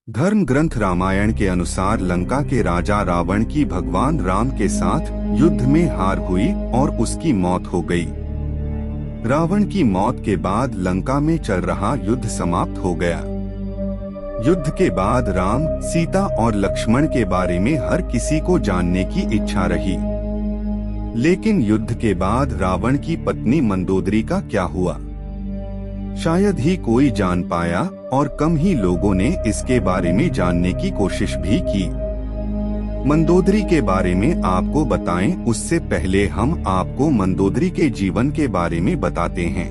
धर्म ग्रंथ रामायण के अनुसार लंका के राजा रावण की भगवान राम के साथ युद्ध में हार हुई और उसकी मौत हो गई। रावण की मौत के बाद लंका में चल रहा युद्ध समाप्त हो गया। युद्ध के बाद राम, सीता और लक्ष्मण के बारे में हर किसी को जानने की इच्छा रही। लेकिन युद्ध के बाद रावण की पत्नी मंदोदरी का क्या हुआ, शायद ही कोई जान पाया और कम ही लोगों ने इसके बारे में जानने की कोशिश भी की। मंदोदरी के बारे में आपको बताएं उससे पहले हम आपको मंदोदरी के जीवन के बारे में बताते हैं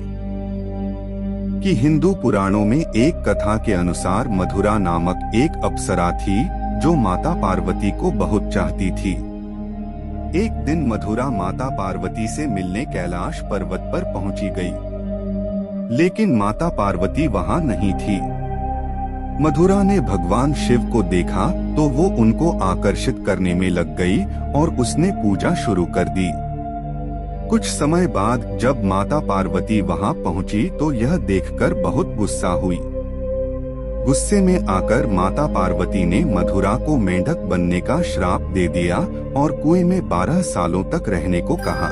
कि हिंदू पुराणों में एक कथा के अनुसार मधुरा नामक एक अप्सरा थी जो माता पार्वती को बहुत चाहती थी। एक दिन मधुरा माता पार्वती से मिलने कैलाश पर्वत पर पहुंची गई, लेकिन माता पार्वती वहां नहीं थी। मधुरा ने भगवान शिव को देखा तो वो उनको आकर्षित करने में लग गई और उसने पूजा शुरू कर दी। कुछ समय बाद जब माता पार्वती वहां पहुंची तो यह देखकर बहुत गुस्सा हुई। गुस्से में आकर माता पार्वती ने मधुरा को मेंढक बनने का श्राप दे दिया और कुएं में 12 सालों तक रहने को कहा।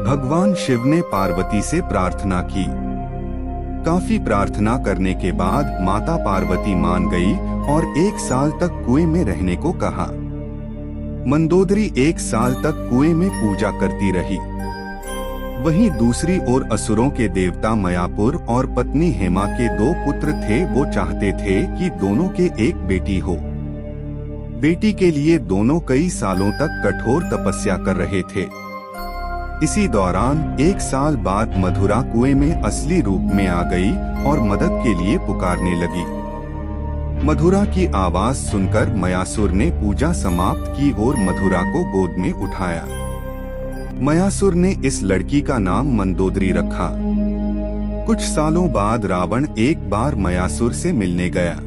भगवान शिव ने पार्वती से प्रार्थना की। काफी प्रार्थना करने के बाद माता पार्वती मान गई और 1 साल तक कुएं में रहने को कहा। मंदोदरी 1 साल तक कुएं में पूजा करती रही। वहीं दूसरी ओर असुरों के देवता मयापुर और पत्नी हेमा के 2 पुत्र थे। वो चाहते थे कि दोनों के एक बेटी हो। बेटी के लिए दोनों कई सालों तक कठोर तपस्या कर रहे थे। इसी दौरान 1 साल बाद मधुरा कुएं में असली रूप में आ गई और मदद के लिए पुकारने लगी। मधुरा की आवाज सुनकर मयासुर ने पूजा समाप्त की और मधुरा को गोद में उठाया। मयासुर ने इस लड़की का नाम मंदोदरी रखा। कुछ सालों बाद रावण एक बार मयासुर से मिलने गया।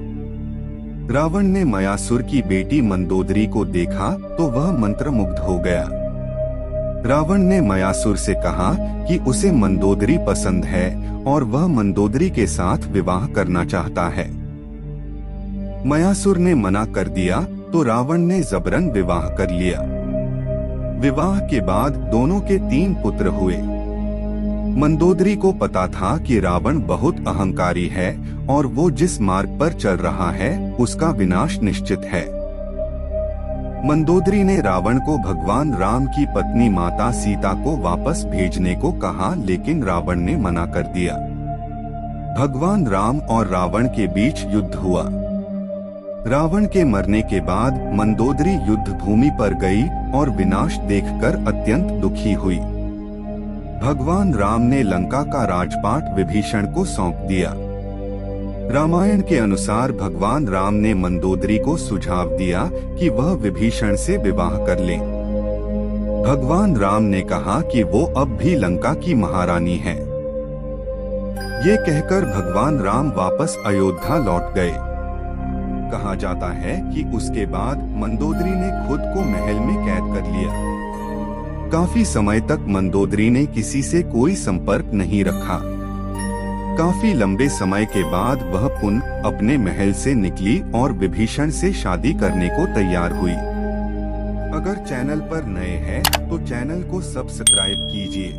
रावण ने मयासुर की बेटी मंदोदरी को देखा तो वह मंत्रमुग्ध हो गया। रावण ने मयासुर से कहा कि उसे मंदोदरी पसंद है और वह मंदोदरी के साथ विवाह करना चाहता है। मयासुर ने मना कर दिया तो रावण ने जबरन विवाह कर लिया। विवाह के बाद दोनों के 3 पुत्र हुए। मंदोदरी को पता था कि रावण बहुत अहंकारी है और वो जिस मार्ग पर चल रहा है उसका विनाश निश्चित है। मंदोदरी ने रावण को भगवान राम की पत्नी माता सीता को वापस भेजने को कहा, लेकिन रावण ने मना कर दिया। भगवान राम और रावण के बीच युद्ध हुआ। रावण के मरने के बाद मंदोदरी युद्ध भूमि पर गई और विनाश देखकर अत्यंत दुखी हुई। भगवान राम ने लंका का राजपाट विभीषण को सौंप दिया। रामायण के अनुसार भगवान राम ने मंदोदरी को सुझाव दिया कि वह विभीषण से विवाह कर ले। भगवान राम ने कहा कि वो अब भी लंका की महारानी है। ये कहकर भगवान राम वापस अयोध्या लौट गए। कहा जाता है कि उसके बाद मंदोदरी ने खुद को महल में कैद कर लिया। काफी समय तक मंदोदरी ने किसी से कोई संपर्क नहीं रखा। काफी लंबे समय के बाद वह पुनः अपने महल से निकली और विभीषण से शादी करने को तैयार हुई। अगर चैनल पर नए हैं तो चैनल को सब्सक्राइब कीजिए।